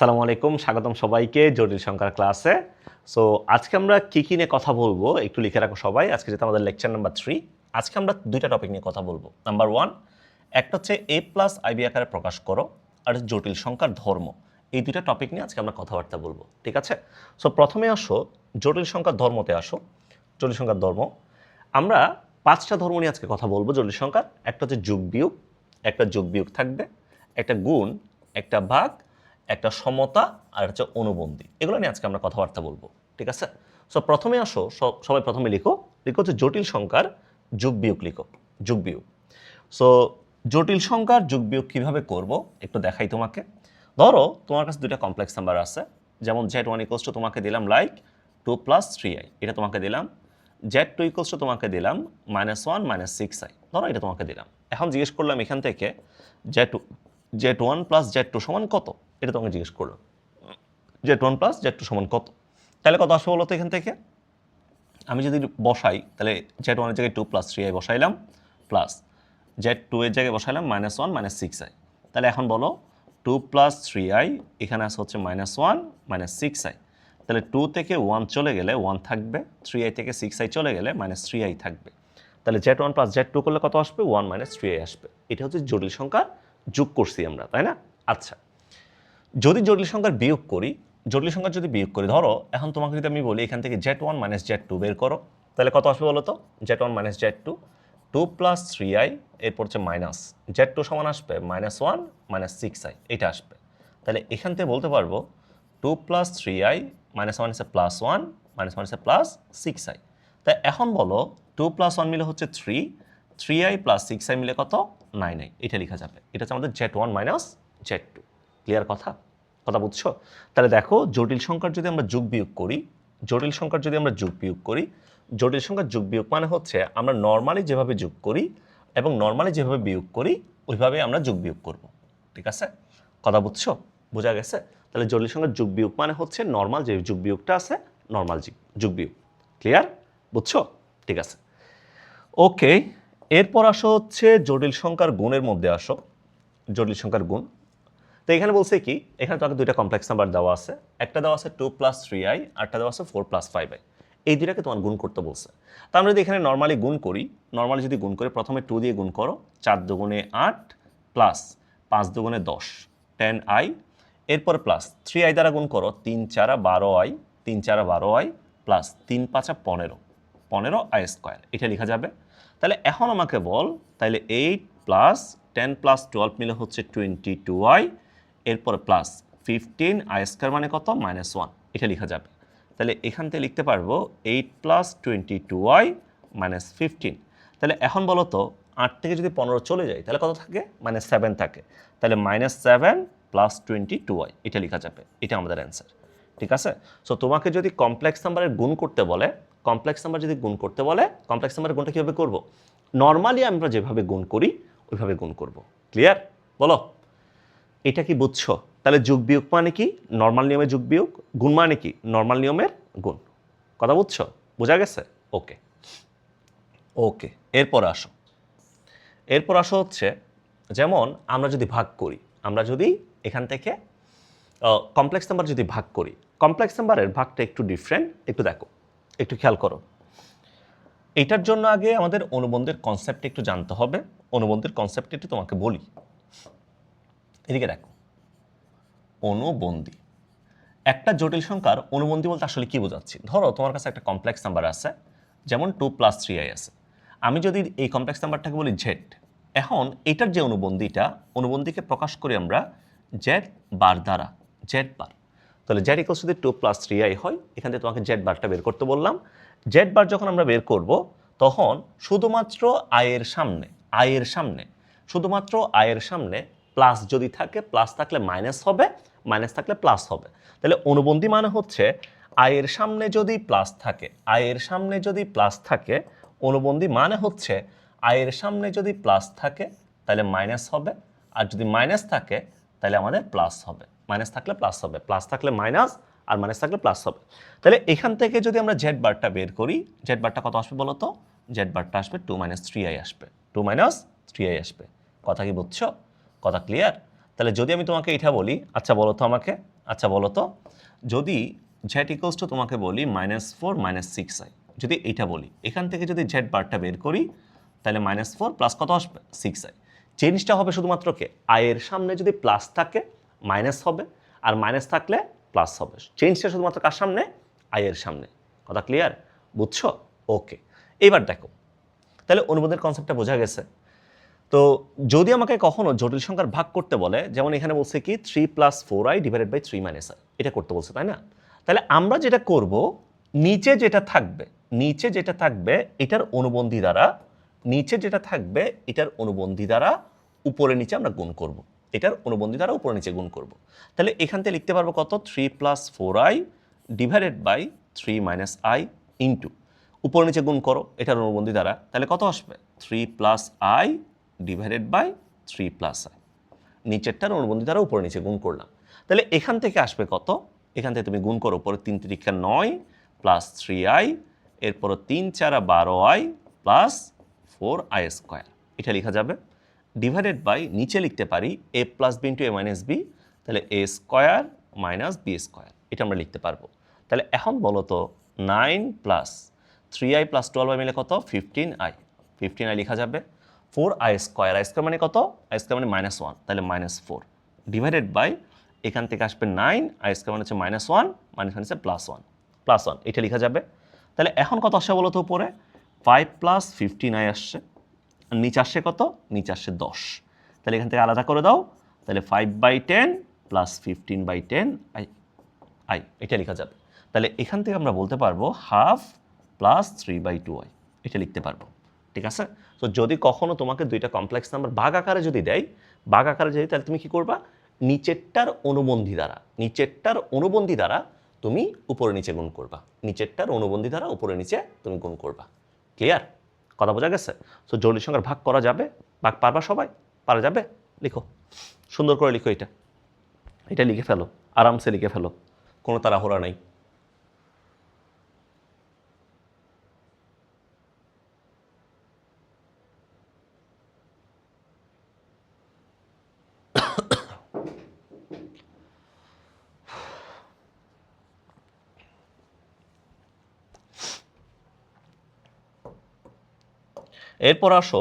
আসসালামু আলাইকুম, স্বাগতম সবাইকে জটিল সংখ্যার ক্লাসে। সো আজকে আমরা কী নিয়ে কথা বলবো একটু লিখে রাখো সবাই। আজকে যেটা আমাদের লেকচার নাম্বার 3। আজকে আমরা দুইটা টপিক নিয়ে কথা বলবো। নাম্বার 1 একটা হচ্ছে a প্লাস আইবি আকারে প্রকাশ করো, আর জটিল সংখ্যার ধর্ম। এই দুইটা টপিক নিয়ে আজকে আমরা কথাবার্তা বলবো, ঠিক আছে? সো প্রথমে আসো জটিল সংখ্যার ধর্মতে আসো। জটিল সংখ্যার ধর্ম আমরা 5টা ধর্ম নিয়ে আজকে কথা বলবো জটিল সংখ্যার। একটা হচ্ছে যোগ বিয়োগ, একটা যোগ বিয়োগ থাকবে, একটা গুণ, একটা ভাগ, একটা সমতা, আর হচ্ছে অনুবন্ধী। এগুলো নিয়ে আজকে আমরা কথাবার্তা বলবো, ঠিক আছে? সো প্রথমে আসো, সবাই প্রথমে লিখো হচ্ছে জটিল সংখ্যার যোগ বিয়োগ লিখো, যোগ বিয়োগ। সো জটিল সংখ্যার যোগ বিয়োগ কীভাবে করবো একটু দেখাই তোমাকে। ধরো তোমার কাছে দুইটা কমপ্লেক্স নাম্বার আছে, যেমন Z1 ইকুয়ালস টু তোমাকে দিলাম লাইক 2 + 3i, এটা তোমাকে দিলাম। Z2 ইকুয়ালস টু তোমাকে দিলাম -1 - 6i, ধরো এটা তোমাকে দিলাম। এখন জিজ্ঞেস করলাম এখান থেকে Z1 + Z2 সমান কত, এটা তোমাকে জিজ্ঞেস করলাম। Z1 + Z2 সমান কত, তাহলে কত আসবে বলো তো এখান থেকে? আমি যদি বসাই তাহলে Z1 এর জায়গায় 2 + 3i বসাইলাম, প্লাস Z2 এর জায়গায় বসাইলাম -1 - 6i। তাহলে এখন বলো 2 + 3i, এখানে আসে হচ্ছে -1 - 6i। তাহলে 2 থেকে 1 চলে গেলে 1 থাকবে, 3i থেকে 6i চলে গেলে -3i থাকবে। তাহলে Z1 + Z2 করলে কত আসবে? 1 - 3i আসবে। এটা হচ্ছে জটিল সংখ্যার যোগ করছি আমরা, তাই না? আচ্ছা, যদি জটিল সংখ্যার বিয়োগ করি, জটিল সংখ্যার যদি বিয়োগ করি, ধরো এখন তোমাকে যদি আমি বলি এখান থেকে Z1 - Z2 বের করো, তাহলে কত আসবে বলো তো? Z1 - Z2 2 + 3i, এরপর হচ্ছে মাইনাস Z2 সমান আসবে -1 - 6i, এটা আসবে। তাহলে এখান থেকে বলতে পারবো 2 + 3i, -1 হচ্ছে +1, -1 হচ্ছে +6i। তাই এখন বলো 2 + 1 মিলে হচ্ছে 3, 3i + 6i মিলে কত? 9i, এটা লেখা যাবে। এটা হচ্ছে আমাদের Z1 - Z2। ক্লিয়ার কথা? কথা বুঝছো? তাহলে দেখো জটিল সংখ্যার যদি আমরা যোগ বিয়োগ করি, জটিল সংখ্যার যদি আমরা যোগ বিয়োগ করি, জটিল সংখ্যার যোগ বিয়োগ মানে হচ্ছে আমরা নর্মালি যেভাবে যোগ করি এবং নর্মালি যেভাবে বিয়োগ করি ওইভাবে আমরা যোগ বিয়োগ করব, ঠিক আছে? কথা বুঝছো? বোঝা গেছে? তাহলে জটিল সংখ্যার যোগ বিয়োগ মানে হচ্ছে নর্মাল যে যোগ বিয়োগটা আছে, নর্মাল যোগ বিয়োগ। ক্লিয়ার? বুঝছো? ঠিক আছে, ওকে। এরপর আসো হচ্ছে জটিল সংখ্যার গুণের মধ্যে আসো। জটিল সংখ্যার গুণ, তো এখানে বলছে কি, এখানে তোমাকে দুইটা কমপ্লেক্স নাম্বার দেওয়া আছে। একটা দেওয়া আছে 2 + 3i, আরটা দেওয়া আছে 4 + 5i। এই দুইটাকে তোমার গুণ করতে বলছে। তা আমরা যদি এখানে নর্মালি গুণ করি, নর্মালি যদি গুণ করি, প্রথমে 2 দিয়ে গুণ করো, 4 দুগুণে 8 প্লাস 5 দুগুণে 10 10i, এরপর প্লাস 3i দ্বারা গুণ করো, 3 × 4 = 12i, 3 × 4 = 12i, প্লাস 3 × 5 = 15 15i², এটা লেখা যাবে। তাহলে এখন আমাকে বল, তাহলে 8 + 10 + 12 মিলে হচ্ছে 22i, এরপর প্লাস 15i² মানে কত? -1, এটা লেখা যাবে। তাহলে এখান থেকে লিখতে পারবো 8 + 22i - 15। তাহলে এখন বলো তো 8 থেকে যদি 15 চলে যায় তাহলে কত থাকে? -7 থাকে। তাহলে -7 + 22i, এটা লেখা যাবে। এটা আমাদের অ্যান্সার, ঠিক আছে? সো তোমাকে যদি কমপ্লেক্স নাম্বারের গুণ করতে বলে, কমপ্লেক্স নাম্বার যদি গুণ করতে বলে, কমপ্লেক্স নাম্বারের গুণটা কীভাবে করবো? নর্মালি আমরা যেভাবে গুণ করি ওইভাবে গুণ করব। ক্লিয়ার? বলো, এটা কি বুঝছো? তাহলে যোগ বিয়োগ মানে কি? নর্মাল নিয়মে যোগ বিয়োগ। গুণ মানে কি? নর্মাল নিয়মের গুণ। কথা বুঝছো? বোঝা গেছে? ওকে ওকে। এরপর আসো, এরপর আসো হচ্ছে যেমন আমরা যদি ভাগ করি, আমরা যদি এখান থেকে কমপ্লেক্স নাম্বার যদি ভাগ করি, কমপ্লেক্স নাম্বারের ভাগটা একটু ডিফারেন্ট, একটু দেখো, একটু খেয়াল করো। এটার জন্য আগে আমাদের অনুবন্ধের কনসেপ্ট একটু জানতে হবে। অনুবন্ধের কনসেপ্ট একটু তোমাকে বলি। এদিকে দেখো, অনুবন্ধী। একটা জটিল সংখ্যার অনুবন্ধী বলতে আসলে কি বোঝাচ্ছি? ধরো তোমার কাছে একটা কমপ্লেক্স নাম্বার আছে, যেমন 2 + 3i আছে। আমি যদি এই কমপ্লেক্স নাম্বারটাকে বলি z, এখন এটার যে অনুবন্ধীটা, অনুবন্ধীকে প্রকাশ করি আমরা z বার দ্বারা, z বার। তাহলে z = যদি 2 + 3i হয়, এখান থেকে তোমাকে z বারটা বের করতে বললাম। z বার যখন আমরা বের করব তখন শুধুমাত্র i এর সামনে, i এর সামনে, শুধুমাত্র i এর সামনে প্লাস যদি থাকে, প্লাস থাকলে মাইনাস হবে, মাইনাস থাকলে প্লাস হবে। তাহলে অনুবন্ধী মানে হচ্ছে i এর সামনে যদি প্লাস থাকে, i এর সামনে যদি প্লাস থাকে, অনুবন্ধী মানে হচ্ছে i এর সামনে যদি প্লাস থাকে তাহলে মাইনাস হবে, আর যদি মাইনাস থাকে তাহলে আমাদের প্লাস হবে। মাইনাস থাকলে প্লাস হবে, প্লাস থাকলে মাইনাস, আর মাইনাস থাকলে প্লাস হবে। তাহলে এখান থেকে যদি আমরা z বারটা বের করি, z বারটা কত আসবে বলো তো? z বারটা আসবে 2 - 3i আসবে, 2 - 3i আসবে। কথা কি বুঝছো? কথা ক্লিয়ার? তাহলে যদি আমি তোমাকে এটা বলি, আচ্ছা বলো তো আমাকে, আচ্ছা বলো তো যদি z ইকুয়ালস টু তোমাকে বলি -4 -6i, যদি এটা বলি এখান থেকে যদি z বারটা বের করি তাহলে -4 প্লাস কত আসবে 6i। চেঞ্জটা হবে শুধুমাত্র কে i এর সামনে যদি প্লাস থাকে মাইনাস হবে, আর মাইনাস থাকলে প্লাস হবে। চেঞ্জটা শুধুমাত্র কার সামনে? i এর সামনে। কথা ক্লিয়ার? বুঝছো? ওকে, এবার দেখো তাহলে অনুবন্ধের কনসেপ্টটা বোঝা গেছে। তো যদি আমাকে কখনো জটিল সংখ্যার ভাগ করতে বলে, যেমন এখানে বলছে কি 3 + 4i / 3 - i, এটা করতে বলছে তাই না? তাহলে আমরা যেটা করব, নিচে যেটা থাকবে এটার অনুবন্ধী দ্বারা, নিচে যেটা থাকবে এটার অনুবন্ধী দ্বারা উপরে নিচে আমরা গুণ করব, এটার অনুবন্ধী দ্বারা উপরে নিচে গুণ করব। তাহলে এখান থেকে লিখতে পারবো কত 3 + 4i / 3 - i ইন্টু উপরে নিচে গুণ করো এটার অনুবন্ধী দ্বারা, তাহলে কত আসবে 3 + i / 3 + i। নিচেরটার অনুবন্ধী দ্বারা উপরে নিচে গুণ করলাম, তাহলে এখান থেকে আসবে কত, এখান থেকে তুমি গুণ করো, পরে 3 × 3 = 9 প্লাস 3i, এরপর 3 × 4 = 12i প্লাস 4i², এটা লেখা যাবে ডিভাইডেড বাই নিচে লিখতে পারি a + b × a - b, তাহলে a² - b², এটা আমরা লিখতে পারবো। তাহলে এখন বলো তো 9 + 3i + 12i মিলে কত 15i, 15i লেখা যাবে 4i² মানে কত, i² মানে -1, তাহলে -4 ডিভাইডেড বাই এখান থেকে আসবে 9, i² মানে হচ্ছে -1, -1 হচ্ছে +1, এটা লেখা যাবে। তাহলে এখন কত আসছে বলো তো উপরে 5 + 15i আসছে, আর নিচে আসছে কত, নিচে আসছে 10, তাহলে এখান থেকে আলাদা করে দাও, তাহলে 5/10 + 15/10 i, এটা লেখা যাবে। তাহলে এখান থেকে আমরা বলতে পারবো 1/2 + 3/2i, এটা লিখতে পারবো। ঠিক আছে? তো যদি কখনো তোমাকে দুইটা কমপ্লেক্স নাম্বার ভাগ আকারে যদি দেয়, তাহলে তুমি কি করবা, নিচেরটার অনুবন্ধী দ্বারা তুমি উপরে নিচে গুণ করবা, নিচেরটার অনুবন্ধী দ্বারা উপরে নিচে তুমি গুণ করবা। ক্লিয়ার? কথা বোঝা গেছে? তো জটিল সংখ্যার ভাগ করা যাবে, ভাগ পারবা সবাই? পারা যাবে? লিখো, সুন্দর করে লিখো, এটা লিখে ফেলো, আরামসে লিখে ফেলো, কোনো তাড়াহুড়া নাই। এরপর আসো,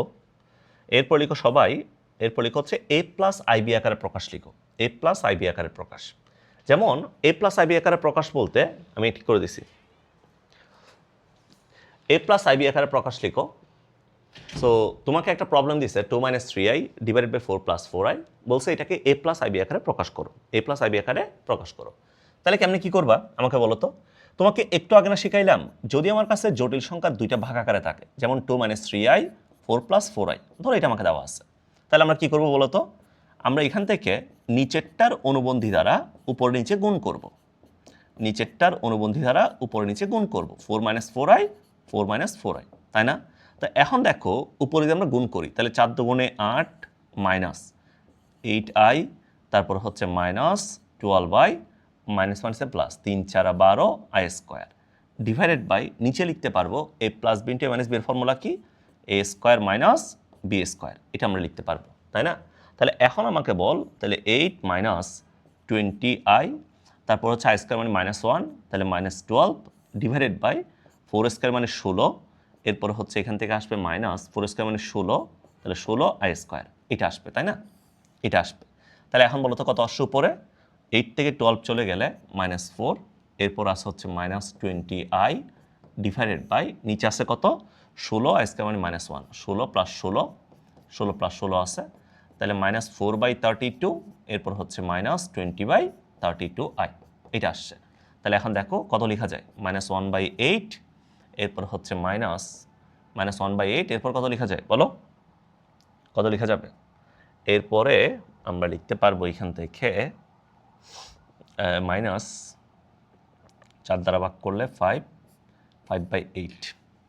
এরপর লিখো সবাই, এরপর লিখো হচ্ছে a + ib আকারে প্রকাশ লিখো, a + ib আকারে প্রকাশ। যেমন a + ib আকারে প্রকাশ বলতে আমি ঠিক করে দিছি, a + ib আকারে প্রকাশ লিখো। সো তোমাকে একটা প্রবলেম দিছে 2 - 3i / 4 + 4i, বলছে এটাকে a + ib আকারে প্রকাশ করো, a + ib আকারে প্রকাশ করো। তাহলে কেমনে কি করবা আমাকে বলো তো? তোমাকে একটু আগে না শিখাইলাম, যদি আমার কাছে জটিল সংখ্যার দুইটা ভাগ আকারে থাকে, যেমন 2 - 3i 4 + 4i, ধরো এটা আমাকে দেওয়া আছে, তাহলে আমরা কি করব বলো তো? আমরা এখান থেকে নিচেরটার অনুবন্ধী দ্বারা উপর নিচে গুণ করব, নিচেরটার অনুবন্ধী দ্বারা উপরে নিচে গুণ করব, 4 - 4i 4 - 4i, তাই না? তো এখন দেখো উপরে যদি আমরা গুণ করি, তাহলে 4 × 2 = 8 মাইনাস 8i, তারপর হচ্ছে -12i, -1 হচ্ছে প্লাস 3 × 4 = 12i², ডিভাইডেড বাই নিচে লিখতে পারবো a + b × a - b এর ফর্মুলা কি, a² - b², এটা আমরা লিখতে পারবো, তাই না? তাহলে এখন আমাকে বল, তাহলে 8 - 20i, তারপর হচ্ছে i² মানে -1, তাহলে -12 ডিভাইডেড বাই 4² মানে 16, এরপর হচ্ছে এখান থেকে আসবে -4² মানে 16, তাহলে 16i², এটা আসবে, তাই না? এটা আসবে। তাহলে এখন বলো তো কত আসছে উপরে, 8 থেকে 12 চলে গেলে -4, এরপর আসে হচ্ছে -20i ডিভাইডেড বাই নিচে আসে কত 16, মানে -1, 16 + 16, 16 + 16 আছে, তাহলে -4/32, এরপর হচ্ছে -20/32i, এটা আসছে। তাহলে এখন দেখো কত লেখা যায়, -1/8, এরপর হচ্ছে -1/8, এরপর কত লেখা যায় বলো, কত লেখা যাবে? এরপরে আমরা লিখতে পারবো এখান থেকে -4 দ্বারা ভাগ করলে 5/8,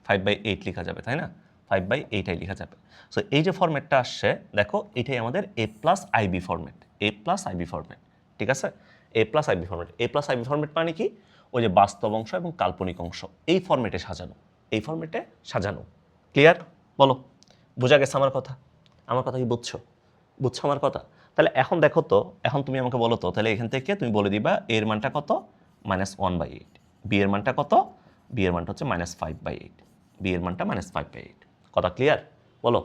5/8 লেখা যাবে, তাই না? 5/8i লেখা যাবে। সো এই যে ফরম্যাটটা আসছে দেখো, এটাই আমাদের a + ib format, a + ib format. ঠিক আছে? a + ib format, a + ib format মানে কি, ওই যে বাস্তব অংশ এবং কাল্পনিক অংশ এই ফরম্যাটে সাজানো, এই ফরম্যাটে সাজানো। ক্লিয়ার? বলো, বোঝা গেছে আমার কথা? আমার কথা কি বুঝছো? বুঝছো আমার কথা? তাহলে এখন দেখো তো, এখন তুমি আমাকে বলো তো, তাহলে এখান থেকে তুমি বলে দিবা এর মানটা কত, -1/8, বি এর মানটা কত, বি এর মানটা হচ্ছে -5/8, বি এর মানটা -5/8। কথা ক্লিয়ার? বলো,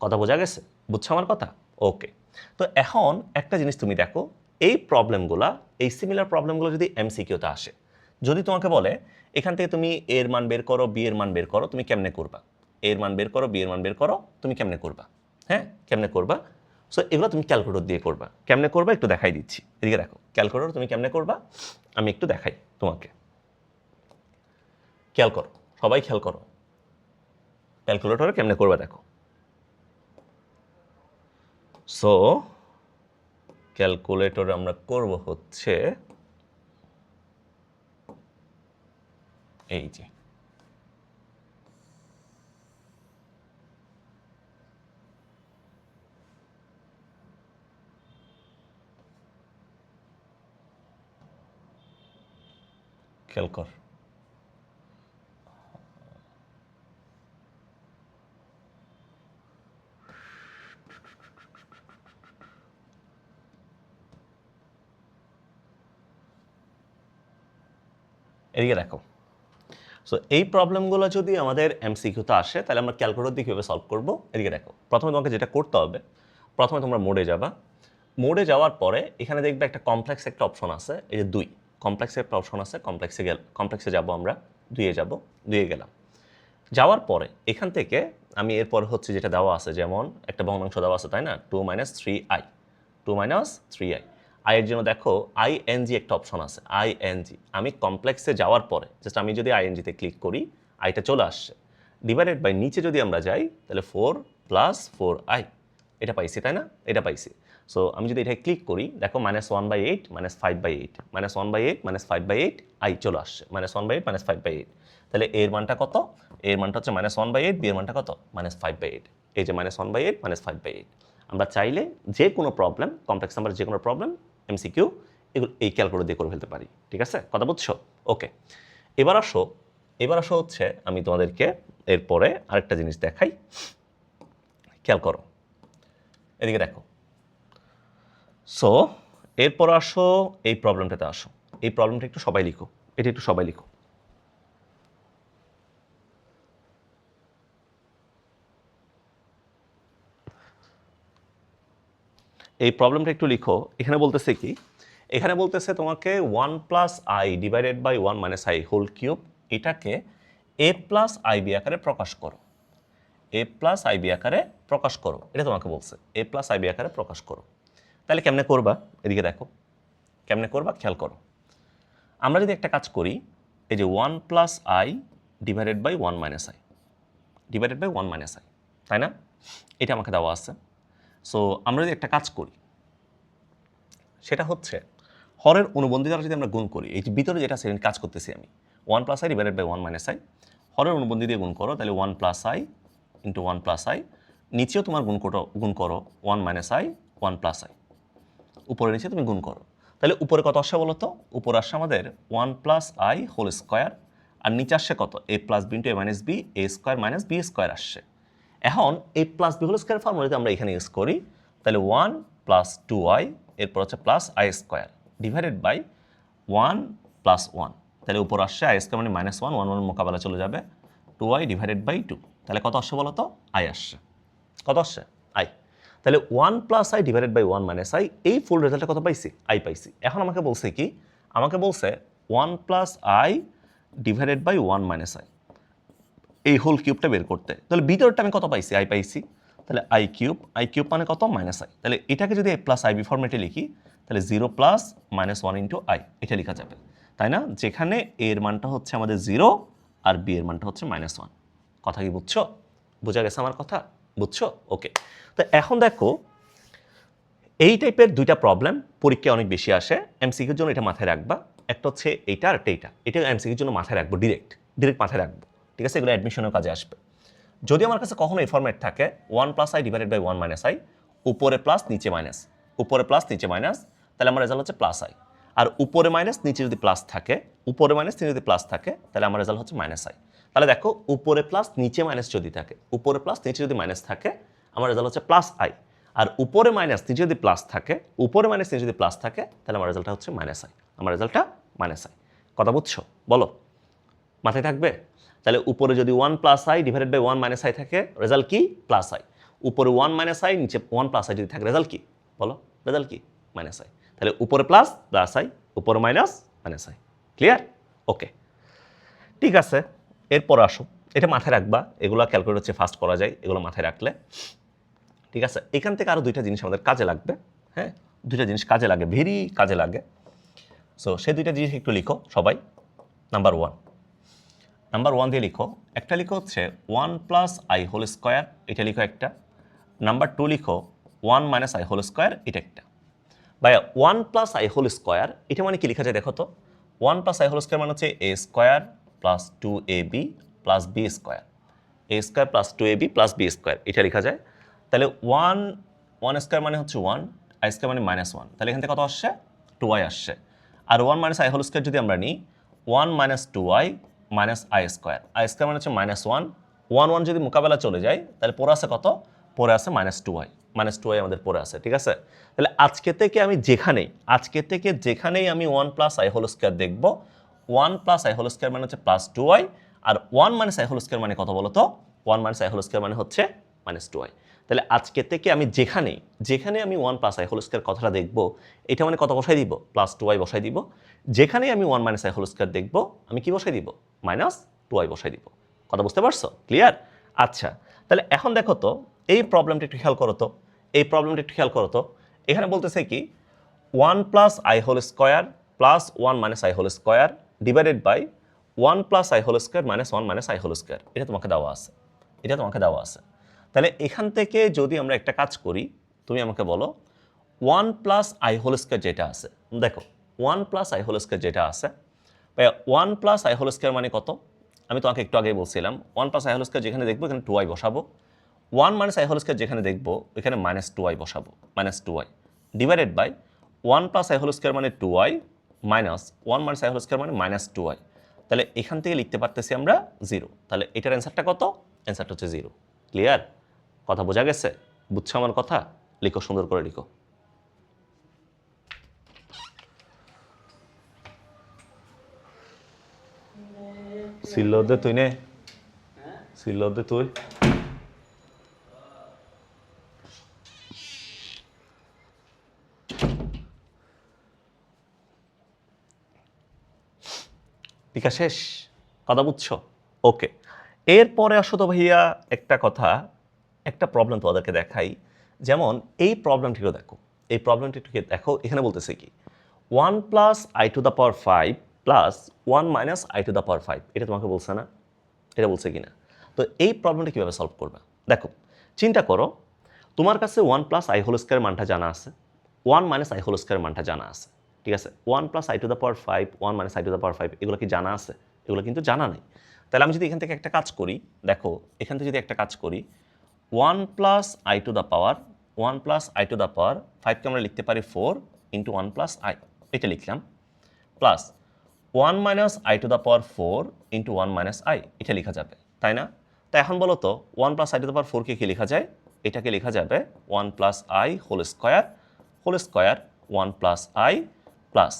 কথা বোঝা গেছে? বুঝছো আমার কথা? ওকে। তো এখন একটা জিনিস তুমি দেখো, এই প্রবলেমগুলা, এই সিমিলার প্রবলেমগুলো যদি এমসিকিউতে আসে, যদি তোমাকে বলে এখান থেকে তুমি এর মান বের করো, বি এর মান বের করো, তুমি কেমনে করবা? এর মান বের করো, বি এর মান বের করো, তুমি কেমনে করবা? হ্যাঁ, কেমনে করবা? সো এগুলো তুমি ক্যালকুলেটর দিয়ে করবা। কেমনে করবা একটু দেখাই দিচ্ছি, এদিকে দেখো। ক্যালকুলেটর তুমি কেমনে করবা আমি একটু দেখাই তোমাকে। খেয়াল করো, সবাই খেয়াল করো, ক্যালকুলেটরে কেমনে করবা দেখো। সো ক্যালকুলেটরে আমরা করব হচ্ছে এই যে, খেয়াল কর। এদিকে দেখো। সো এই প্রবলেমগুলো যদি আমাদের এমসিকিউতে আসে, তাহলে আমরা ক্যালকুলেটর দিয়ে কীভাবে সলভ করবো? এদিকে দেখো, প্রথমে তোমাকে যেটা করতে হবে, প্রথমে তোমরা মোডে যাবা। মোডে যাওয়ার পরে এখানে দেখবে একটা কমপ্লেক্স একটা অপশন আছে, এই যে 2 কমপ্লেক্স একটা অপশন আছে। কমপ্লেক্সে যাবো আমরা, 2-এ যাবো, 2-এ গেলাম। যাওয়ার পরে এখান থেকে আমি এরপর হচ্ছে যেটা দেওয়া আছে, যেমন একটা ভগ্নাংশ দেওয়া আছে, তাই না? 2 - 3i, 2 - 3i। এর জন্য দেখো আইএনজি একটা অপশন আছে, আইএনজি। আমি কমপ্লেক্সে যাওয়ার পরে জাস্ট আমি যদি আইএনজিতে ক্লিক করি, আইটা চলে আসছে। ডিভাইডেড বাই নিচে যদি আমরা যাই, তাহলে 4 + 4i, এটা পাইছি, তাই না? এটা পাইছি। সো আমি যদি এটা ক্লিক করি, দেখো -1/8 -5/8, -1/8 -5/8, আই চলে আসছে, -1/8 -5/8। তাহলে এর মানটা কত? এর মানটা হচ্ছে -1/8, বি এর মানটা কত? -5/8। এই যে -1/8 -5/8। আমরা চাইলে যে কোনো প্রবলেম, কমপ্লেক্স নাম্বার যে কোনো প্রবলেম, এমসিকিউ, এগুলো এই ক্যালকুলেটর দিয়ে করে ফেলতে পারি। ঠিক আছে, কথা বুঝছো? ওকে। এবার আসো হচ্ছে আমি তোমাদেরকে এরপরে আরেকটা জিনিস দেখাই। খেয়াল করো, এদিকে দেখো। সো এরপর আসো এই প্রবলেমটাতে আসো। এই প্রবলেমটা একটু সবাই লিখো, এটা একটু সবাই লিখো। এই প্রবলেমটা একটু লিখো। এখানে বলতেছে কি? এখানে বলতেছে তোমাকে 1 + i divided by 1 - i whole cube, এটাকে a + ib আকারে প্রকাশ করো। a + ib আকারে প্রকাশ করো, এটা তোমাকে বলছে। a + ib আকারে প্রকাশ করো। তাহলে কেমনে করবা? এদিকে দেখো, কেমনে করবা খেয়াল করো। আমরা যদি একটা কাজ করি, এই যে 1 + i divided by 1 - i, divided by 1 - i, তাই না? এটা আমাকে দেওয়া আছে। সো আমরা যদি একটা কাজ করি, সেটা হচ্ছে হরের অনুবন্ধী দ্বারা যদি আমরা গুণ করি, এই যে ভিতরে যেটা সেখানে কাজ করতেছি আমি, 1 + i ডিভাইডেড বাই 1 - i, হরের অনুবন্ধী দিয়ে গুণ করো, তাহলে 1 + i ইন্টু 1 + i, নিচেও তোমার গুণ করো 1 - i 1 + i, উপরে নিচে তুমি গুণ করো। তাহলে উপরে কত আসছে বলো তো? উপরে আসছে আমাদের 1 + i হোল স্কোয়ার, আর নিচে আসছে কত? a + b into a - b, a square - b square আসছে। এখন a + b whole square formula যদি আমরা এখানে ইউজ করি, তাহলে 1 + 2i, এরপর হচ্ছে plus i square divided by 1 + 1, তাহলে উপর আসছে i স্কোয়ার মানে -1, 1 1 মোকাবেলা চলে যাবে, 2i ডিভাইডেড বাই 2। তাহলে কত আসছে বলো তো? i আসছে। কত আসছে? i। তাহলে 1 + i ডিভাইডেড বাই 1 - i, এই ফুল রেজাল্টটা কত পাইছি? i পাইছি। এখন আমাকে বলছে কি? আমাকে বলছে 1 + i ডিভাইডেড বাই 1 - i, এই হোল কিউবটা বের করতে। তাহলে ভিতরটা আমি কত পাইছি? i পাইছি। তাহলে i কিউব মানে কত? -i। তাহলে এটাকে যদি a + ib ফরম্যাটে লিখি, তাহলে 0 + -1 ইন্টু i, এটা লেখা যাবে, তাই না? যেখানে a এর মানটা হচ্ছে আমাদের 0 আর b এর মানটা হচ্ছে -1। কথা কি বুঝছো? বোঝা গেছে আমার কথা? বুঝছো? ওকে। তো এখন দেখো, এই টাইপের দুইটা প্রবলেম পরীক্ষায় অনেক বেশি আসে। এমসিকিউর জন্য এটা মাথায় রাখবা। একটা হচ্ছে এইটা আর একটা এইটা। এটা এমসিকিউর জন্য মাথায় রাখবো, ডিরেক্ট মাথায় রাখবো। ঠিক আছে? এগুলো অ্যাডমিশনের কাজে আসবে। যদি আমার কাছে কখনো এই ফরম্যাট থাকে 1 + i ডিভাইডেড বাই 1 - i, উপরে প্লাস নিচে মাইনাস, উপরে প্লাস নিচে মাইনাস, তাহলে আমার রেজাল্ট হচ্ছে +i। আর উপরে মাইনাস নিচে যদি প্লাস থাকে, উপরে মাইনাস নিচে যদি প্লাস থাকে, তাহলে আমার রেজাল্ট হচ্ছে -i। তাহলে দেখো, উপরে প্লাস নিচে মাইনাস যদি থাকে, উপরে প্লাস নিচে যদি মাইনাস থাকে, আমার রেজাল্ট হচ্ছে +i। আর উপরে মাইনাস নিচে যদি প্লাস থাকে, উপরে মাইনাস নিচে যদি প্লাস থাকে, তাহলে আমার রেজাল্টটা হচ্ছে মাইনাস আই। আমার রেজাল্টটা মাইনাস আই। কথা বুঝছো? বলো, মাথায় থাকবে? তাহলে উপরে যদি 1 plus i divided by 1 minus i থাকে, রেজাল্ট কি? Plus i. উপরে 1 মাইনাস আই, নিচে 1 প্লাস আই যদি থাকে, রেজাল্ট কি? বলো, রেজাল্ট কি? Minus i. তাহলে উপরে প্লাস প্লাস আই, উপরে মাইনাস মাইনাস আই। ক্লিয়ার? ওকে, ঠিক আছে। এরপর আসো, এটা মাথায় রাখবা, এগুলো ক্যালকুলেট হচ্ছে ফাস্ট করা যায়, এগুলো মাথায় রাখলে ঠিক আছে। এখান থেকে আরও দুইটা জিনিস আমাদের কাজে লাগবে। হ্যাঁ, দুইটা জিনিস কাজে লাগে, ভেরি কাজে লাগে। সো সেই দুইটা জিনিস একটু লিখো সবাই। নাম্বার ওয়ান দিয়ে লিখো, একটা লিখো হচ্ছে 1 প্লাস আই হোল স্কোয়ার, এটা লিখো একটা। নাম্বার 2 লিখো 1 মাইনাস আই হোল স্কোয়ার, এটা একটা। ভাইয়া 1 প্লাস আই হোল স্কোয়ার এটা মানে কি লেখা যায় দেখো তো। 1 প্লাস আই হোল স্কোয়ার মানে হচ্ছে A square plus 2ab plus B square, A square plus 2ab plus B square, এটা লেখা যায়। তাহলে 1 স্কোয়ার মানে হচ্ছে 1, আই স্কোয়ার মানে -1, তাহলে এখান থেকে কত আসছে? 2i আসছে। আর 1 মাইনাস আই হোল স্কোয়ার যদি আমরা নিই, 1 minus 2i minus I square মানে হচ্ছে -1, 1 যদি মোকাবেলা চলে যায়, তাহলে পরে আছে কত? পরে আছে -2i আমাদের পরে আছে, ঠিক আছে। তাহলে আজকে থেকে যেখানেই আমি 1 প্লাস আই হোল স্কোয়ার দেখব, 1 প্লাস আই হোল স্কোয়ার মানে হচ্ছে প্লাস 2i, আর 1 মাইনাস আই হোল স্কোয়ার মানে কত বলো তো? 1 মাইনাস আই হোল স্কোয়ার মানে হচ্ছে -2i। তাহলে আজকে থেকে আমি যেখানে আমি 1 প্লাস আই হোল স্কোয়ার কথাটা দেখব, এটা মানে কত বসাই দিব? প্লাস 2i বসাই দিব। যেখানেই আমি 1 মাইনাস আই হোল স্কোয়ার দেখব, আমি কি বসাই দিব? -2i বসাই দিব। কথা বুঝতে পারছো? ক্লিয়ার? আচ্ছা, তাহলে এখন দেখো তো, এই প্রবলেমটা একটু খেয়াল করো তো, এখানে বলতেছে কি 1 plus i whole square plus 1 minus i whole square divided by 1 plus i whole square minus 1 minus i whole square, এটা তোমাকে দেওয়া আছে। তাহলে এখান থেকে যদি আমরা একটা কাজ করি, তুমি আমাকে বলো 1 প্লাস আই হোল স্কোয়ার যেটা আছে, দেখো 1 প্লাস আই হোল স্কোয়ার যেটা আছে, 1 প্লাস আই হোল স্কোয়ার মানে কত? আমি তোমাকে একটু আগেই বলছিলাম 1 প্লাস আই হোল স্কোয়ার যেখানে দেখবো এখানে 2i বসাবো, 1 মাইনাস আই হোল স্কোয়ার যেখানে দেখবো এখানে -2i বসাবো, -2i divided by 1 plus i whole square মানে 2i minus 1 minus i whole square মানে -2i। তাহলে এখান থেকে লিখতে পারতেছি আমরা 0। তাহলে এটার অ্যান্সারটা কত? অ্যান্সারটা হচ্ছে 0। ক্লিয়ার? কথা বোঝা গেছে? বুঝছো আমার কথা? লিখো, সুন্দর করে লিখো। সিল্লদে তুই নে, সিল্লদে তুই। টিকা শেষ? কথা বুঝছো? ওকে, এরপরে আসো তো ভাইয়া একটা কথা, একটা প্রবলেম তোমাদেরকে দেখাই। যেমন এই প্রবলেমটিও দেখো, এখানে বলতেছে কি 1 plus i to the power 5 plus 1 minus I to the পাওয়ার 5, এটা তোমাকে বলছে না? এটা বলছে কিনা? তো এই প্রবলেমটা কীভাবে সলভ করবে? দেখো, চিন্তা করো, তোমার কাছে 1 প্লাস আই হোল স্কোয়ার মানটা জানা আছে, 1 মাইনাস আই হোল স্কোয়ার মানটা জানা আছে, ঠিক আছে। 1 plus i to the power 5, 1 minus I to the পাওয়ার 5, এগুলো কি জানা আছে? এগুলো কিন্তু জানা নেই। তাহলে আমি যদি এখান থেকে একটা কাজ করি, দেখো এখান থেকে যদি একটা কাজ করি, 1 plus i to the power 5কে আমরা লিখতে পারি 4 ইন্টু 1 প্লাস আই, এটা লিখলাম, plus 1 minus I to the power 4 into 1 minus i, এটা লেখা যাবে, তাই না? তো এখন বলো তো 1 plus i to the power 4কে কি লেখা যায়? এটাকে লেখা যাবে 1 plus i whole square 1 plus i plus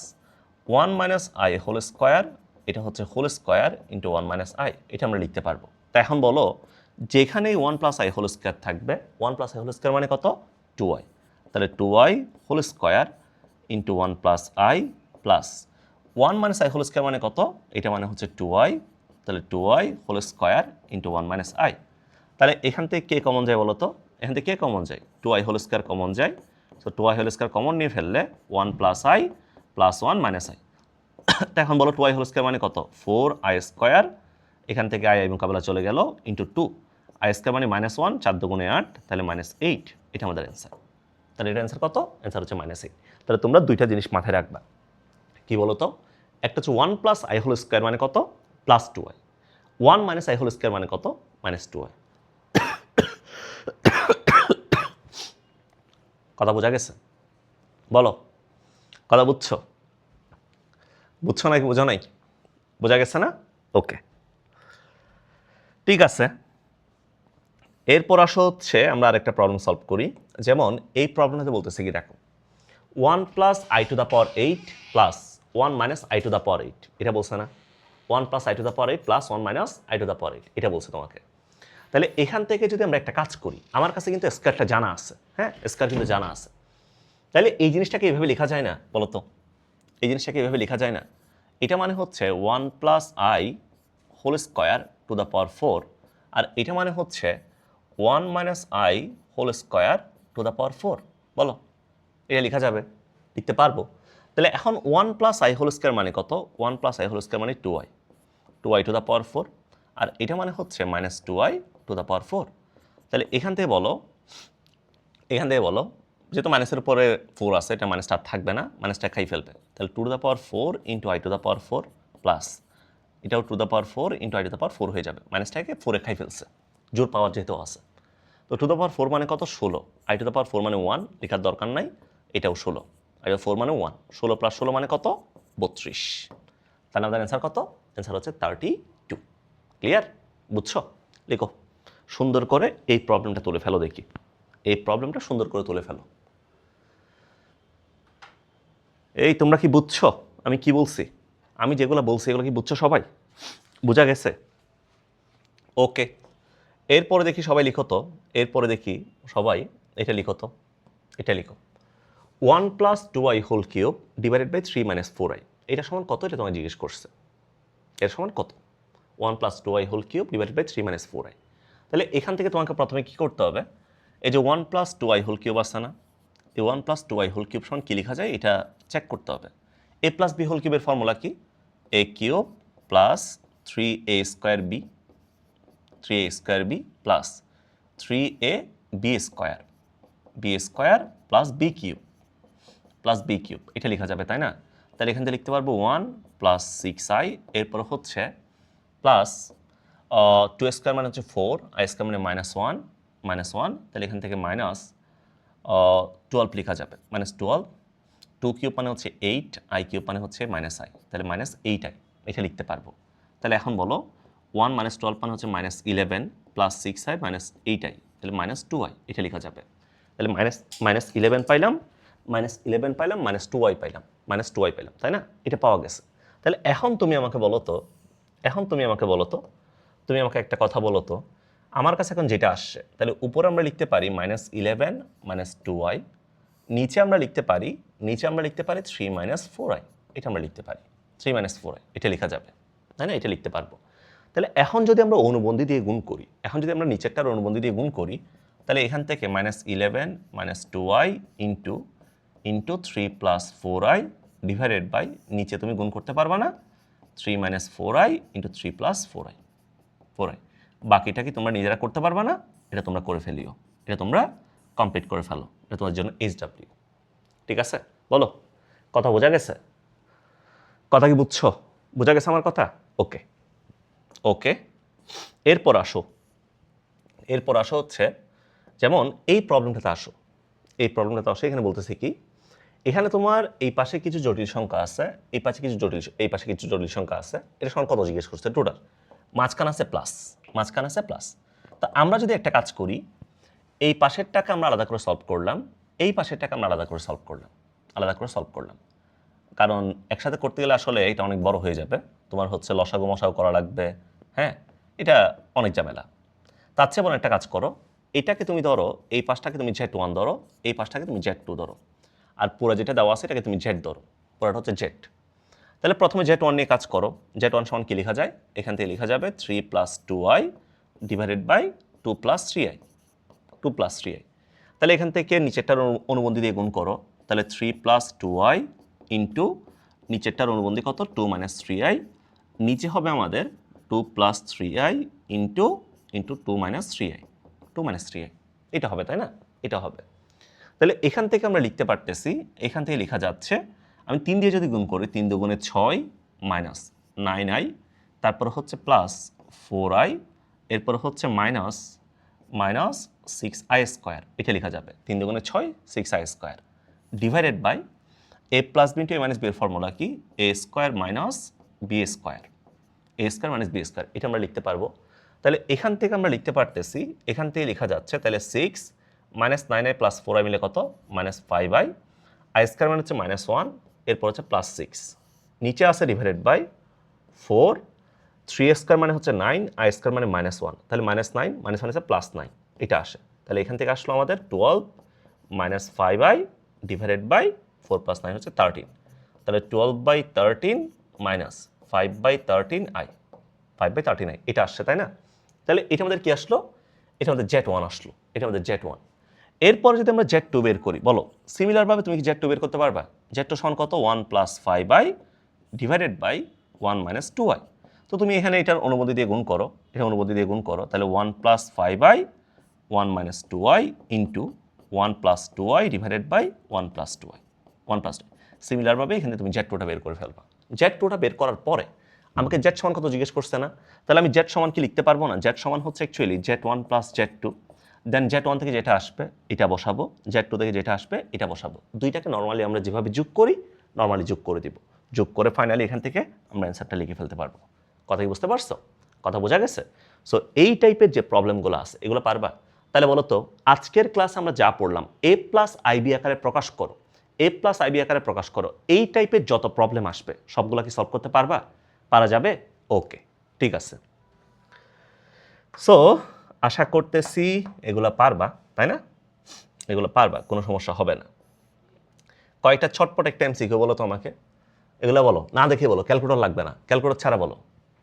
1 minus i whole square, এটা হচ্ছে whole square into 1 minus i, এটা আমরা লিখতে পারবো। তা এখন বলো, যেখানেই 1 প্লাস আই হোল স্কোয়ার থাকবে, 1 প্লাস আই হোল স্কোয়ার মানে কত? 2i। তাহলে 2i whole square into 1 plus i plus 1 minus i whole square মানে কত? এটা মানে হচ্ছে 2i, তাহলে 2i whole square into 1 minus i. তাহলে এখান থেকে কে কমন যায় বলো তো? এখান থেকে কে কমন যায়? 2i হোল স্কোয়ার কমন যায়। So 2i whole square common নিয়ে ফেললে 1 plus i plus 1 minus i. তো এখন বলো 2i হোল স্কোয়ার মানে কত? 4i স্কোয়ার, এখান থেকে আই মোকাবেলা চলে গেল, ইন্টু 2 আই স্কোয়ার মানে -1, 4 দুগুণে 8, তাহলে -8, এটা আমাদের অ্যান্সার। তাহলে এটা অ্যান্সার কত? অ্যান্সার হচ্ছে -8। তাহলে তোমরা দুইটা জিনিস মাথায় রাখবা, কি বলো তো? একটা হচ্ছে 1 প্লাস আই হোল স্কোয়ার মানে কত? Plus 2i, 1 minus i whole square মানে কত? -2i। কথা বোঝা গেছে? বলো, কথা বুঝছো নাকি বোঝো নাই? বোঝা গেছে না? ওকে, ঠিক আছে। এরপর আসো হচ্ছে আমরা আরেকটা প্রবলেম সলভ করি। যেমন এই প্রবলেমটাতে বলতেছে কি দেখো 1 plus i to the power 8 plus 1 minus I to the পাওয়ার 8, এটা বলছে না? 1 plus i to the power 8 plus 1 minus I to the পাওয়ার 8, এটা বলছে তোমাকে। তাহলে এখান থেকে যদি আমরা একটা কাজ করি, আমার কাছে কিন্তু স্কয়ারটা জানা আছে, হ্যাঁ স্কয়ার কিন্তু জানা আছে, তাহলে এই জিনিসটাকে এইভাবে লেখা যায় না? বলো তো, এই জিনিসটাকে এইভাবে লেখা যায় না? এটা মানে হচ্ছে 1 plus i whole square to the power 4, আর এটা মানে হচ্ছে 1 minus i whole square to the power 4। বলো, এটা লেখা যাবে? লিখতে পারবো? তাহলে এখন 1 প্লাস আই হোল স্কোয়ার মানে কত? 1 প্লাস আই হোল স্কোয়ার মানে 2i, 2i two the power 4, আর এটা মানে হচ্ছে minus 2i two the power 4। তাহলে এখান থেকে বলো, যেহেতু মাইনাসের উপরে 4 আছে, এটা মাইনাসটা আর থাকবে না, মাইনাসটা খাই ফেলবে। তাহলে 2 two the power 4 into I to the power 4 plus এটাও 2 two the power 4 into I to the power 4 হয়ে যাবে। মাইনাসটাকে 4 খাই ফেলছে, জোর পাওয়ার যেহেতু আছে। তো 2 টু দ্য পাওয়ার 4 মানে কত? 16। আই টু দ্য পাওয়ার 4 মানে 1, লেখার দরকার নাই, এটাও 16। আই টু দ্য 4 মানে 1, 16 প্লাস 16 মানে কত? 32। তাহলে আমাদের অ্যান্সার কত? অ্যান্সার হচ্ছে 32। ক্লিয়ার? বুঝছো? লিখো সুন্দর করে, এই প্রবলেমটা তুলে ফেলো দেখি, এই প্রবলেমটা সুন্দর করে তুলে ফেলো। এই তোমরা কি বুঝছো আমি কি বলছি? আমি যেগুলো বলছি এগুলো কি বুঝছো সবাই? বোঝা গেছে? ওকে, এরপরে দেখি সবাই লিখো তো, এরপরে দেখি সবাই এটা লিখো তো, এটা লিখো 1 plus 2i whole cube divided by 3 minus 4i, এটা সমান কত? এটা তোমায় জিজ্ঞেস করছে, এর সমান কত? 1 plus 2i whole cube divided by 3 minus 4i। তাহলে এখান থেকে তোমাকে প্রথমে কি করতে হবে? এই যে 1 প্লাস 2i হোল কিউব আছে না, এই 1 প্লাস 2i হোল কিউব সমান কী লেখা যায় এটা চেক করতে হবে। এ প্লাস বি হোল কিউবের ফর্মুলা কি? A cube plus 3a square B, 3a square B plus 3a B square, B square plus B cube, plus B cube, এটা লেখা যাবে তাই না? তাহলে এখান থেকে লিখতে পারবো 1 প্লাস 6i, এরপর হচ্ছে প্লাস 2 স্কোয়ার মানে হচ্ছে 4, আই স্কোয়ার মানে -1, তাহলে এখান থেকে মাইনাস 12 লেখা যাবে, -12, 2 কিউব মানে হচ্ছে 8, আই কিউব মানে হচ্ছে -i, তাহলে -8i, এটা লিখতে পারবো। তাহলে এখন বলো 1 -12 মানে হচ্ছে -11 প্লাস 6i -8i, তাহলে -2i, এটা লেখা যাবে। তাহলে -11 পাইলাম, -11 পাইলাম, -2i পাইলাম, -2i পাইলাম, তাই না? এটা পাওয়া গেছে। তাহলে এখন তুমি আমাকে বলো তো, তুমি আমাকে একটা কথা বলো তো, আমার কাছে এখন যেটা আসছে, তাহলে উপরে আমরা লিখতে পারি -11 -2i, নিচে আমরা লিখতে পারি 3 4i, এটা আমরা লিখতে পারি 3 4i, এটা লেখা যাবে, তাই না? এটা লিখতে পারবো। তাহলে এখন যদি আমরা অনুবন্ধী দিয়ে গুণ করি, এখন যদি আমরা নিচেরটার অনুবন্ধী দিয়ে গুণ করি, তাহলে এখান থেকে -11 -2i into 3 plus 4i divided by, নিচে তুমি গুণ করতে পারবা না, 3 4i ইন্টু 3 প্লাস 4i, বাকিটা কি তোমরা নিজেরা করতে পারবা না? এটা তোমরা করে ফেলিও, এটা তোমরা কমপ্লিট করে ফেলো, এটা তোমার জন্য HW। ঠিক আছে? বলো, কথা বোঝা গেছে? কথা কি বুঝছো? বোঝা গেছে আমার কথা? ওকে ওকে, এরপর আসো হচ্ছে, যেমন এই প্রবলেমটাতে আসো, এখানে বলতেছে কি, এখানে তোমার এই পাশে কিছু জটিল সংখ্যা আছে, এই পাশে কিছু জটিল সংখ্যা আছে, এটা সমান কত জিজ্ঞেস করছে? টোটাল মাঝখানে আছে প্লাস। তা আমরা যদি একটা কাজ করি, এই পাশেরটাকে আমরা আলাদা করে সলভ করলাম, এই পাশেরটাকে আমরা আলাদা করে সলভ করলাম, কারণ একসাথে করতে গেলে আসলে এটা অনেক বড় হয়ে যাবে, তোমার হচ্ছে লসাগু মশাগু করা লাগবে, হ্যাঁ এটা অনেক ঝামেলা। তার চেয়ে বড় একটা কাজ করো, এটাকে তুমি ধরো, এই পাশটাকে তুমি Z1 ধরো, এই পাশটাকে তুমি Z2 ধরো, আর পুরো যেটা দেওয়া আছে এটাকে তুমি Z ধরো, পুরোটা হচ্ছে Z। তাহলে প্রথমে Z1 নিয়ে কাজ করো, Z1 সমান কি লেখা যায়? এখান থেকে লেখা যাবে 3 plus 2i divided by 2 plus 3i, তাহলে এখান থেকে নিচেরটার অনুবন্ধী দিয়ে গুণ করো, তাহলে 3 প্লাস 2i ইন্টু নিচেরটার অনুবন্ধী কত? 2 মাইনাস 3i, নিচে হবে আমাদের 2 plus 3i into 2 minus 3i, এটা হবে তাই না? এটা হবে। তাহলে এখান থেকে আমরা লিখতে পারতেছি, এখান থেকে লেখা যাচ্ছে, আমি 3 দিয়ে যদি গুণ করি, 3 দুগুণে 6 মাইনাস 9i, তারপর হচ্ছে প্লাস 4i, এরপর হচ্ছে মাইনাস 6i স্কোয়ার, এটা লেখা যাবে 3 দুগুণে 6 6i square divided by a plus b into a minus b এর ফর্মুলা কি? a square minus b square, এটা আমরা লিখতে পারবো। তাহলে এখান থেকে আমরা লিখতে পারতেছি, এখান থেকে লেখা যাচ্ছে তাহলে 6 মাইনাস 9i প্লাস 4i মিলে কত মাইনাস 5i, আই স্কোয়ার মানে হচ্ছে -1, এরপর হচ্ছে +6, নিচে আছে ডিভাইডেড বাই 4, 3 স্কোয়ার মানে হচ্ছে 9, আই স্কোয়ার মানে -1, তাহলে -9 -1 হচ্ছে +9, এটা আসে। তাহলে এখান থেকে আসলো আমাদের 12 মাইনাস 5i ডিভাইডেড বাই 4 + 9 হচ্ছে 13, তাহলে 12/13 মাইনাস 5/13i, 5/13i এটা আসছে, তাই না? তাহলে এটা আমাদের কি আসলো? এটা আমাদের Z1 আসলো, এটা আমাদের Z1। এরপর যদি আমরা Z2 বের করি, বলো সিমিলারভাবে তুমি কি Z2 বের করতে পারবা? Z2 সমান কত? 1 + 5i ডিভাইডেড বাই 1 - 2i। তো তুমি এখানে এটার অনুমতি দিয়ে গুণ করো, এটা অনুমতি দিয়ে গুণ করো, তাহলে 1 + 5i 1 - 2i into 1 + 2i divided by 1 + 2i, 1 + 2। সিমিলারভাবে এখানে তুমি Z2টা বের করে ফেলবা। Z2টা বের করার পরে আমাকে Z সমান কত জিজ্ঞেস করছে না? তাহলে আমি Z সমান কি লিখতে পারবো না? Z সমান হচ্ছে অ্যাকচুয়ালি Z1 + Z2, দেন Z1 থেকে যেটা আসবে এটা বসাবো, Z2 থেকে যেটা আসবে এটা বসাবো। দুইটাকে নর্মালি আমরা যেভাবে যোগ করি নর্মালি যোগ করে দিব, যোগ করে ফাইনালি এখান থেকে আমরা অ্যান্সারটা লিখে ফেলতে পারবো। কথা কি বুঝতে পারছো? কথা বোঝা গেছে? সো এই টাইপের যে প্রবলেমগুলো আছে এগুলো পারবা? তাহলে বলো তো আজকের ক্লাস আমরা যা পড়লাম A+IB আকারে প্রকাশ করো, A+IB আকারে প্রকাশ করো, এই টাইপের যত প্রবলেম আসবে সবগুলো কি সলভ করতে পারবা? পারা যাবে? ওকে, ঠিক আছে। সো আশা করতেছি এগুলো পারবা, তাই না? এগুলো পারবা, কোনো সমস্যা হবে না। কয়েকটা ছটপট একটা এমসিকিউ বলো তো আমাকে, এগুলো বলো, না দেখে বলো, ক্যালকুলেটর লাগবে না, ক্যালকুলেটর ছাড়া বলো,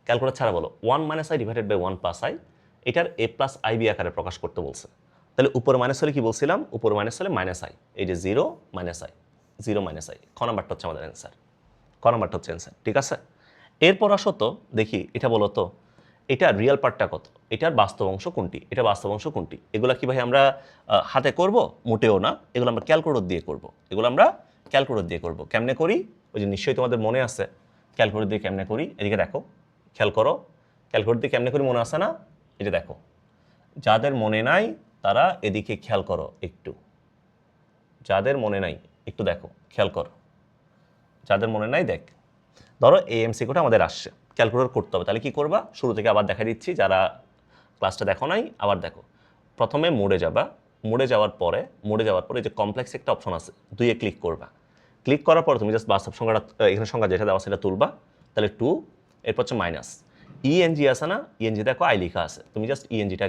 ক্যালকুলেটর ছাড়া বলো। 1 - i ডিভাইডেড বাই 1 + i, এটার A+IB আকারে প্রকাশ করতে বলছে। তাহলে উপরে মাইনাস হলে কি বলছিলাম? উপরে মাইনাস হলে -i, এই যে 0 - i, 0 - i, খ নাম্বারটা হচ্ছে আমাদের অ্যান্সার, খ নাম্বারটা হচ্ছে অ্যান্সার, ঠিক আছে? এরপর আসো তো দেখি, এটা বলো তো এটা রিয়েল পার্টটা কত, এটার বাস্তব অংশ কোনটি, এটা বাস্তব অংশ কোনটি? এগুলো কি ভাই আমরা হাতে করব? মোটেও না, এগুলো আমরা ক্যালকুলেটর দিয়ে করব, এগুলো আমরা ক্যালকুলেটর দিয়ে করব। কেমনে করি? ওই যে নিশ্চয়ই তোমাদের মনে আছে ক্যালকুলেটর দিয়ে কেমনে করি। এদিকে দেখো, খেয়াল করো, ক্যালকুলেটর দিয়ে কেমনে করি মনে আছে না? এটা দেখো, যাদের মনে নাই তারা এদিকে খেয়াল করো একটু, যাদের মনে নাই একটু দেখো, খেয়াল করো, যাদের মনে নাই দেখ। ধরো এই এমসিকিউটা আমাদের আসছে, ক্যালকুলেটর করতে হবে, তাহলে কি করবা? শুরু থেকে আবার দেখা দিচ্ছি, যারা ক্লাসটা দেখো নাই আবার দেখো। প্রথমে মোডে যাবা, মোডে যাওয়ার পরে এই যে কমপ্লেক্স একটা অপশন আছে, 2-এ ক্লিক করবা। ক্লিক করার পর তুমি জাস্ট বাস্তব সংখ্যাটা, এখানে সংখ্যা যেটা দেওয়া সেটা তুলবা, তাহলে 2, এরপর হচ্ছে মাইনাস ইএনজি আছে না, ইএনজি দেখো আই লেখা আছে, তুমি জাস্ট ইএনজিটা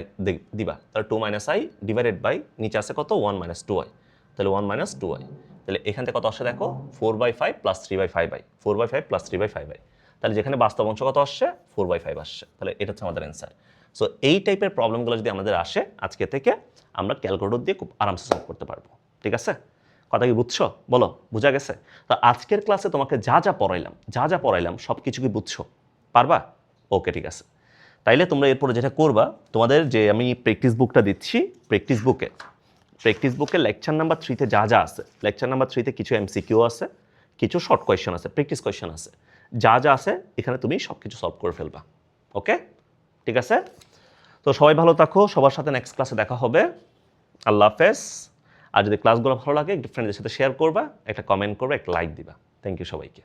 দিবা, তাহলে 2 - i ডিভাইডেড বাই নিচে আছে কত 1 - 2i, তাহলে 1 - 2i, তাহলে এখান থেকে কত আসে দেখো 4/5 + 3/5i, 4/5 + 3/5i, তাহলে যেখানে বাস্তব অংশ কত আসছে 4/5 আসছে, তাহলে এটা হচ্ছে আমাদের অ্যান্সার। সো এই টাইপের প্রবলেমগুলো যদি আমাদের আসে আজকে থেকে আমরা ক্যালকুলেটর দিয়ে খুব আরামসে সলভ করতে পারবো, ঠিক আছে? কথা কি বুঝছো? বলো, বোঝা গেছে? তো আজকের ক্লাসে তোমাকে যা যা পড়াইলাম সব কিছু কি বুঝছো? পারবা? ওকে, ঠিক আছে। তাইলে তোমরা এরপরে যেটা করবা, তোমাদের যে আমি প্র্যাকটিস বুকটা দিচ্ছি, প্র্যাকটিস বুকে লেকচার নাম্বার 3-তে যা আছে, লেকচার নাম্বার 3-তে কিছু এমসিকিউ আছে, কিছু শর্ট কোয়েশ্চেন আছে, প্র্যাকটিস কোয়েশ্চেন আছে, যা আছে এখানে তুমি সব কিছু সলভ করে ফেলবা। ওকে, ঠিক আছে? তো সবাই ভালো থাকো, সবার সাথে নেক্সট ক্লাসে দেখা হবে। আল্লাহ হাফেজ। আর যদি ক্লাসগুলো ভালো লাগে একটু ফ্রেন্ডদের সাথে শেয়ার করবা, একটা কমেন্ট করবা, একটা লাইক দিবা। থ্যাংক ইউ সবাইকে।